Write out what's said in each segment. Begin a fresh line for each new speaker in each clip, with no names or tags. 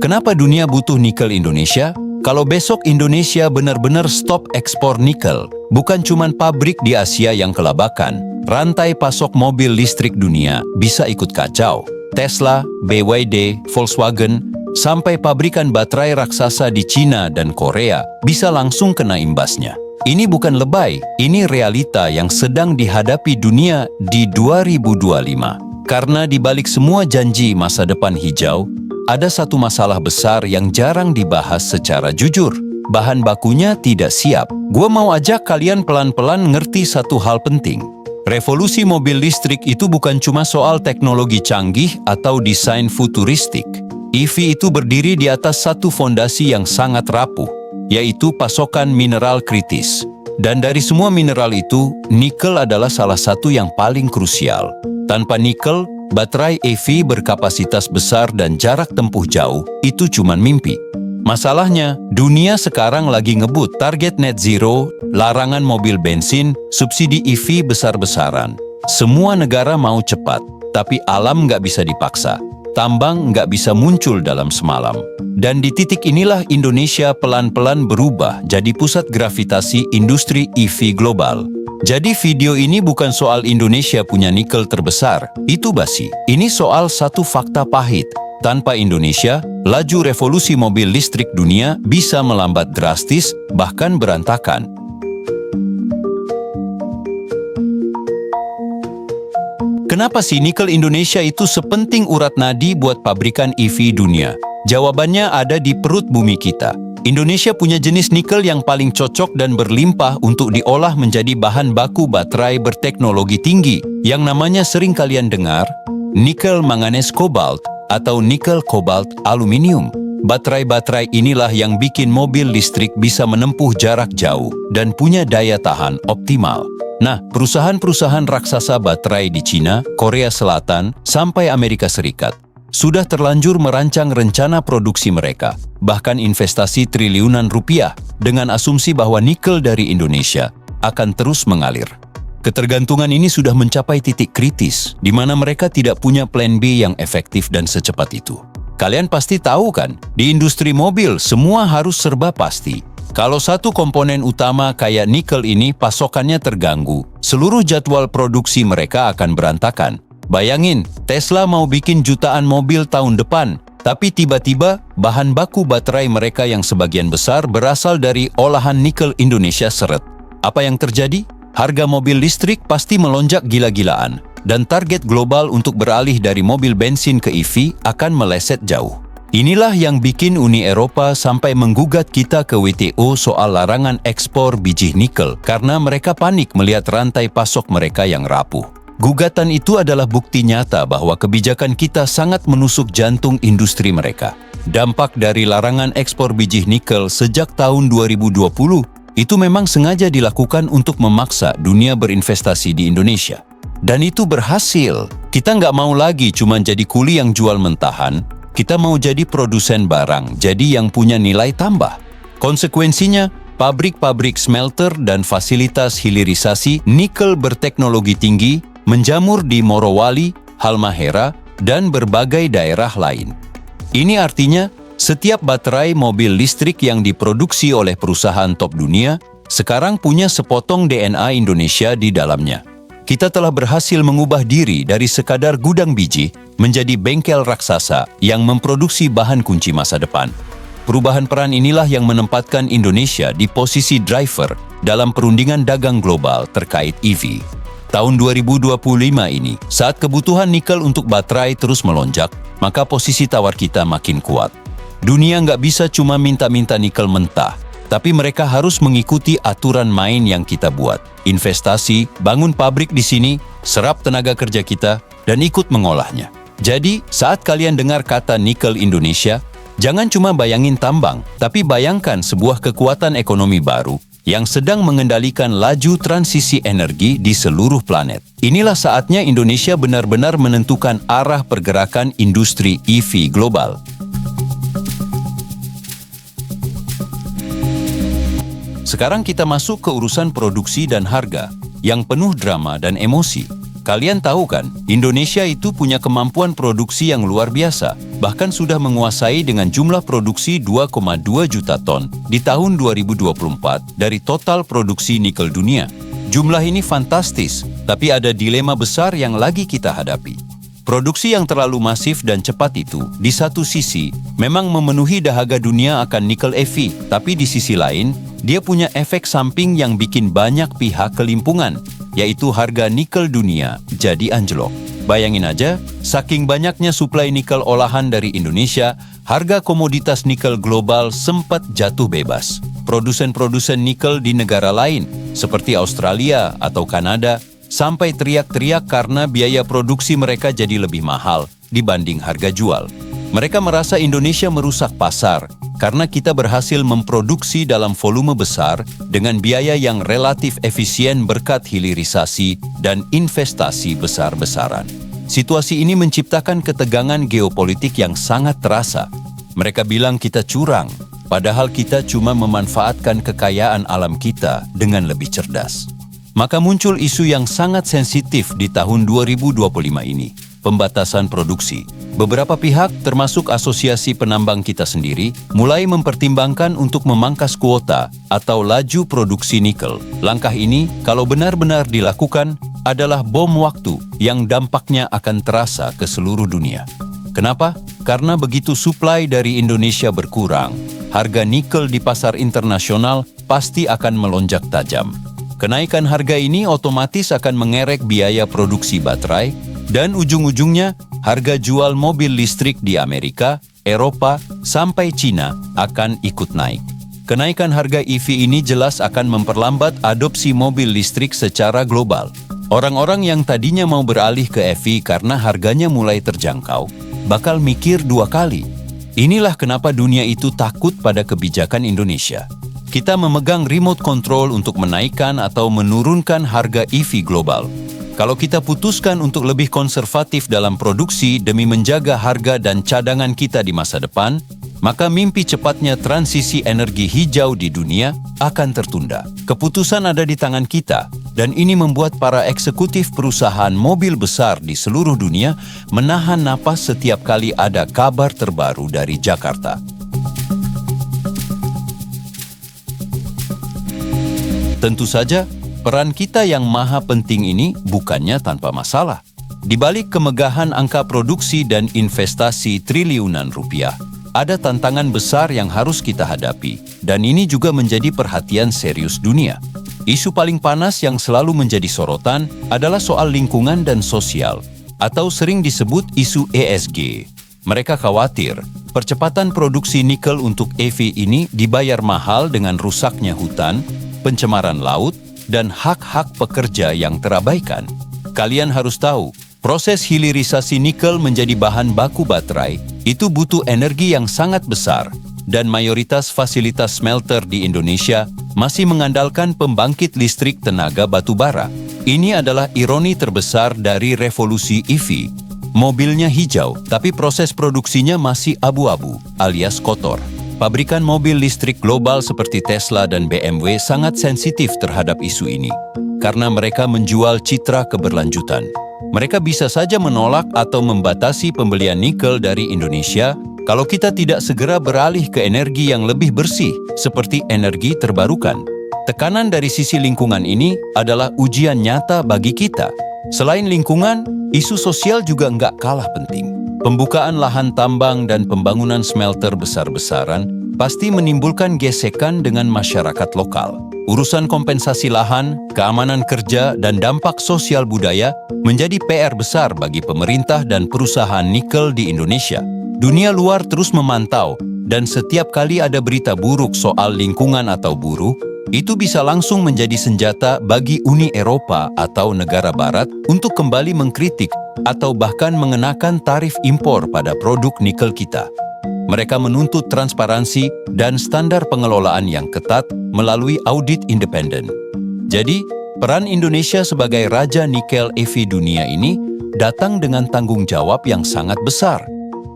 Kenapa dunia butuh nikel Indonesia? Kalau besok Indonesia benar-benar stop ekspor nikel, bukan cuma pabrik di Asia yang kelabakan, rantai pasok mobil listrik dunia bisa ikut kacau. Tesla, BYD, Volkswagen, sampai pabrikan baterai raksasa di Cina dan Korea bisa langsung kena imbasnya. Ini bukan lebay, ini realita yang sedang dihadapi dunia di 2025. Karena di balik semua janji masa depan hijau, ada satu masalah besar yang jarang dibahas secara jujur. Bahan bakunya tidak siap. Gua mau ajak kalian pelan-pelan ngerti satu hal penting. Revolusi mobil listrik itu bukan cuma soal teknologi canggih atau desain futuristik. EV itu berdiri di atas satu fondasi yang sangat rapuh, yaitu pasokan mineral kritis. Dan dari semua mineral itu, nikel adalah salah satu yang paling krusial. Tanpa nikel, baterai EV berkapasitas besar dan jarak tempuh jauh itu cuma mimpi. Masalahnya, dunia sekarang lagi ngebut target net zero, larangan mobil bensin, subsidi EV besar-besaran. Semua negara mau cepat, tapi alam nggak bisa dipaksa. Tambang nggak bisa muncul dalam semalam. Dan di titik inilah Indonesia pelan-pelan berubah jadi pusat gravitasi industri EV global. Jadi video ini bukan soal Indonesia punya nikel terbesar, itu basi. Ini soal satu fakta pahit. Tanpa Indonesia, laju revolusi mobil listrik dunia bisa melambat drastis, bahkan berantakan. Kenapa sih nikel Indonesia itu sepenting urat nadi buat pabrikan EV dunia? Jawabannya ada di perut bumi kita. Indonesia punya jenis nikel yang paling cocok dan berlimpah untuk diolah menjadi bahan baku baterai berteknologi tinggi, yang namanya sering kalian dengar, nikel manganes kobalt atau nikel kobalt aluminium. Baterai-baterai inilah yang bikin mobil listrik bisa menempuh jarak jauh dan punya daya tahan optimal. Nah, perusahaan-perusahaan raksasa baterai di Cina, Korea Selatan, sampai Amerika Serikat sudah terlanjur merancang rencana produksi mereka, bahkan investasi triliunan rupiah dengan asumsi bahwa nikel dari Indonesia akan terus mengalir. Ketergantungan ini sudah mencapai titik kritis, di mana mereka tidak punya plan B yang efektif dan secepat itu. Kalian pasti tahu kan, di industri mobil semua harus serba pasti. Kalau satu komponen utama kayak nikel ini pasokannya terganggu, seluruh jadwal produksi mereka akan berantakan. Bayangin, Tesla mau bikin jutaan mobil tahun depan, tapi tiba-tiba bahan baku baterai mereka yang sebagian besar berasal dari olahan nikel Indonesia seret. Apa yang terjadi? Harga mobil listrik pasti melonjak gila-gilaan, dan target global untuk beralih dari mobil bensin ke EV akan meleset jauh. Inilah yang bikin Uni Eropa sampai menggugat kita ke WTO soal larangan ekspor biji nikel karena mereka panik melihat rantai pasok mereka yang rapuh. Gugatan itu adalah bukti nyata bahwa kebijakan kita sangat menusuk jantung industri mereka. Dampak dari larangan ekspor biji nikel sejak tahun 2020 itu memang sengaja dilakukan untuk memaksa dunia berinvestasi di Indonesia. Dan itu berhasil. Kita nggak mau lagi cuma jadi kuli yang jual mentahan, kita mau jadi produsen barang, jadi yang punya nilai tambah. Konsekuensinya, pabrik-pabrik smelter dan fasilitas hilirisasi nikel berteknologi tinggi menjamur di Morowali, Halmahera, dan berbagai daerah lain. Ini artinya, setiap baterai mobil listrik yang diproduksi oleh perusahaan top dunia sekarang punya sepotong DNA Indonesia di dalamnya. Kita telah berhasil mengubah diri dari sekadar gudang biji menjadi bengkel raksasa yang memproduksi bahan kunci masa depan. Perubahan peran inilah yang menempatkan Indonesia di posisi driver dalam perundingan dagang global terkait EV. Tahun 2025 ini, saat kebutuhan nikel untuk baterai terus melonjak, maka posisi tawar kita makin kuat. Dunia nggak bisa cuma minta-minta nikel mentah, tapi mereka harus mengikuti aturan main yang kita buat. Investasi, bangun pabrik di sini, serap tenaga kerja kita, dan ikut mengolahnya. Jadi, saat kalian dengar kata nikel Indonesia, jangan cuma bayangin tambang, tapi bayangkan sebuah kekuatan ekonomi baru yang sedang mengendalikan laju transisi energi di seluruh planet. Inilah saatnya Indonesia benar-benar menentukan arah pergerakan industri EV global. Sekarang kita masuk ke urusan produksi dan harga, yang penuh drama dan emosi. Kalian tahu kan, Indonesia itu punya kemampuan produksi yang luar biasa, bahkan sudah menguasai dengan jumlah produksi 2,2 juta ton di tahun 2024 dari total produksi nikel dunia. Jumlah ini fantastis, tapi ada dilema besar yang lagi kita hadapi. Produksi yang terlalu masif dan cepat itu, di satu sisi, memang memenuhi dahaga dunia akan nikel Fe, tapi di sisi lain, dia punya efek samping yang bikin banyak pihak kelimpungan, yaitu harga nikel dunia jadi anjlok. Bayangin aja, saking banyaknya suplai nikel olahan dari Indonesia, harga komoditas nikel global sempat jatuh bebas. Produsen-produsen nikel di negara lain, seperti Australia atau Kanada, sampai teriak-teriak karena biaya produksi mereka jadi lebih mahal dibanding harga jual. Mereka merasa Indonesia merusak pasar karena kita berhasil memproduksi dalam volume besar dengan biaya yang relatif efisien berkat hilirisasi dan investasi besar-besaran. Situasi ini menciptakan ketegangan geopolitik yang sangat terasa. Mereka bilang kita curang, padahal kita cuma memanfaatkan kekayaan alam kita dengan lebih cerdas. Maka muncul isu yang sangat sensitif di tahun 2025 ini, pembatasan produksi. Beberapa pihak, termasuk asosiasi penambang kita sendiri, mulai mempertimbangkan untuk memangkas kuota atau laju produksi nikel. Langkah ini, kalau benar-benar dilakukan, adalah bom waktu yang dampaknya akan terasa ke seluruh dunia. Kenapa? Karena begitu suplai dari Indonesia berkurang, harga nikel di pasar internasional pasti akan melonjak tajam. Kenaikan harga ini otomatis akan mengerek biaya produksi baterai, dan ujung-ujungnya harga jual mobil listrik di Amerika, Eropa, sampai Cina akan ikut naik. Kenaikan harga EV ini jelas akan memperlambat adopsi mobil listrik secara global. Orang-orang yang tadinya mau beralih ke EV karena harganya mulai terjangkau, bakal mikir dua kali. Inilah kenapa dunia itu takut pada kebijakan Indonesia. Kita memegang remote control untuk menaikkan atau menurunkan harga EV global. Kalau kita putuskan untuk lebih konservatif dalam produksi demi menjaga harga dan cadangan kita di masa depan, maka mimpi cepatnya transisi energi hijau di dunia akan tertunda. Keputusan ada di tangan kita, dan ini membuat para eksekutif perusahaan mobil besar di seluruh dunia menahan napas setiap kali ada kabar terbaru dari Jakarta. Tentu saja, peran kita yang maha penting ini bukannya tanpa masalah. Di balik kemegahan angka produksi dan investasi triliunan rupiah, ada tantangan besar yang harus kita hadapi, dan ini juga menjadi perhatian serius dunia. Isu paling panas yang selalu menjadi sorotan adalah soal lingkungan dan sosial, atau sering disebut isu ESG. Mereka khawatir, percepatan produksi nikel untuk EV ini dibayar mahal dengan rusaknya hutan, pencemaran laut, dan hak-hak pekerja yang terabaikan. Kalian harus tahu, proses hilirisasi nikel menjadi bahan baku baterai itu butuh energi yang sangat besar, dan mayoritas fasilitas smelter di Indonesia masih mengandalkan pembangkit listrik tenaga batu bara. Ini adalah ironi terbesar dari revolusi EV. Mobilnya hijau, tapi proses produksinya masih abu-abu, alias kotor. Pabrikan mobil listrik global seperti Tesla dan BMW sangat sensitif terhadap isu ini, karena mereka menjual citra keberlanjutan. Mereka bisa saja menolak atau membatasi pembelian nikel dari Indonesia kalau kita tidak segera beralih ke energi yang lebih bersih, seperti energi terbarukan. Tekanan dari sisi lingkungan ini adalah ujian nyata bagi kita. Selain lingkungan, isu sosial juga nggak kalah penting. Pembukaan lahan tambang dan pembangunan smelter besar-besaran pasti menimbulkan gesekan dengan masyarakat lokal. Urusan kompensasi lahan, keamanan kerja, dan dampak sosial budaya menjadi PR besar bagi pemerintah dan perusahaan nikel di Indonesia. Dunia luar terus memantau, dan setiap kali ada berita buruk soal lingkungan atau buruh, itu bisa langsung menjadi senjata bagi Uni Eropa atau negara barat untuk kembali mengkritik atau bahkan mengenakan tarif impor pada produk nikel kita. Mereka menuntut transparansi dan standar pengelolaan yang ketat melalui audit independen. Jadi, peran Indonesia sebagai raja nikel EV dunia ini datang dengan tanggung jawab yang sangat besar.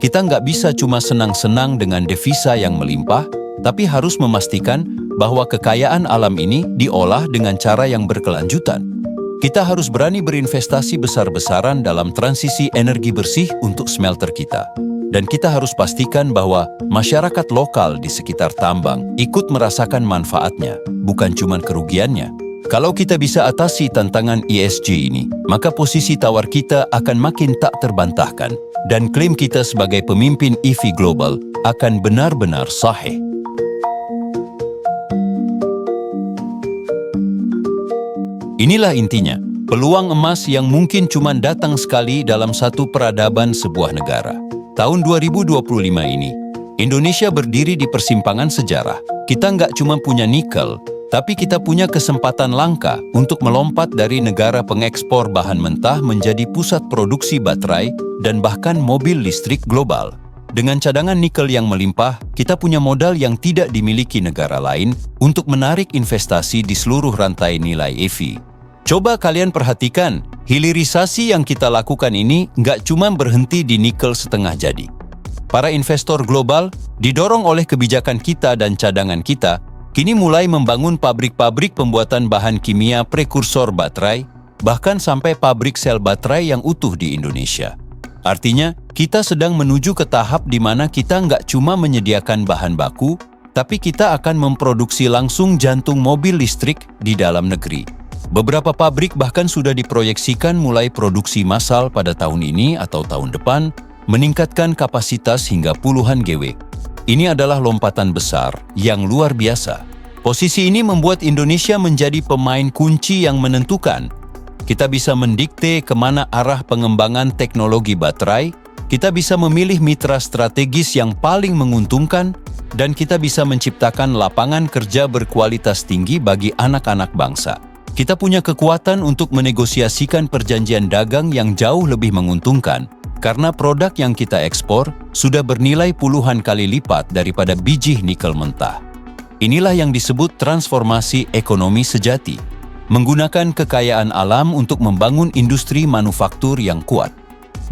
Kita nggak bisa cuma senang-senang dengan devisa yang melimpah, tapi harus memastikan bahwa kekayaan alam ini diolah dengan cara yang berkelanjutan. Kita harus berani berinvestasi besar-besaran dalam transisi energi bersih untuk smelter kita. Dan kita harus pastikan bahwa masyarakat lokal di sekitar tambang ikut merasakan manfaatnya, bukan cuma kerugiannya. Kalau kita bisa atasi tantangan ESG ini, maka posisi tawar kita akan makin tak terbantahkan dan klaim kita sebagai pemimpin EV global akan benar-benar sahih. Inilah intinya, peluang emas yang mungkin cuma datang sekali dalam satu peradaban sebuah negara. Tahun 2025 ini, Indonesia berdiri di persimpangan sejarah. Kita nggak cuma punya nikel, tapi kita punya kesempatan langka untuk melompat dari negara pengekspor bahan mentah menjadi pusat produksi baterai dan bahkan mobil listrik global. Dengan cadangan nikel yang melimpah, kita punya modal yang tidak dimiliki negara lain untuk menarik investasi di seluruh rantai nilai EV. Coba kalian perhatikan, hilirisasi yang kita lakukan ini nggak cuma berhenti di nikel setengah jadi. Para investor global, didorong oleh kebijakan kita dan cadangan kita, kini mulai membangun pabrik-pabrik pembuatan bahan kimia prekursor baterai, bahkan sampai pabrik sel baterai yang utuh di Indonesia. Artinya, kita sedang menuju ke tahap di mana kita nggak cuma menyediakan bahan baku, tapi kita akan memproduksi langsung jantung mobil listrik di dalam negeri. Beberapa pabrik bahkan sudah diproyeksikan mulai produksi massal pada tahun ini atau tahun depan, meningkatkan kapasitas hingga puluhan GW. Ini adalah lompatan besar yang luar biasa. Posisi ini membuat Indonesia menjadi pemain kunci yang menentukan. Kita bisa mendikte kemana arah pengembangan teknologi baterai, kita bisa memilih mitra strategis yang paling menguntungkan, dan kita bisa menciptakan lapangan kerja berkualitas tinggi bagi anak-anak bangsa. Kita punya kekuatan untuk menegosiasikan perjanjian dagang yang jauh lebih menguntungkan, karena produk yang kita ekspor sudah bernilai puluhan kali lipat daripada biji nikel mentah. Inilah yang disebut transformasi ekonomi sejati, menggunakan kekayaan alam untuk membangun industri manufaktur yang kuat.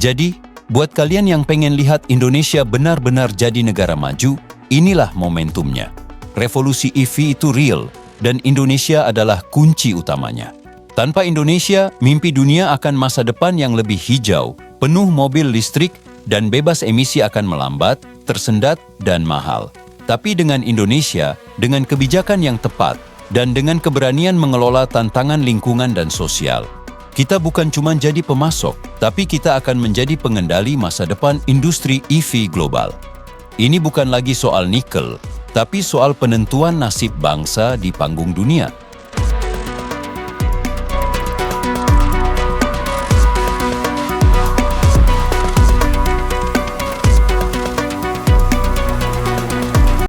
Jadi, buat kalian yang pengen lihat Indonesia benar-benar jadi negara maju, inilah momentumnya. Revolusi EV itu real, dan Indonesia adalah kunci utamanya. Tanpa Indonesia, mimpi dunia akan masa depan yang lebih hijau, penuh mobil listrik, dan bebas emisi akan melambat, tersendat, dan mahal. Tapi dengan Indonesia, dengan kebijakan yang tepat, dan dengan keberanian mengelola tantangan lingkungan dan sosial, kita bukan cuma jadi pemasok, tapi kita akan menjadi pengendali masa depan industri EV global. Ini bukan lagi soal nikel, tapi soal penentuan nasib bangsa di panggung dunia.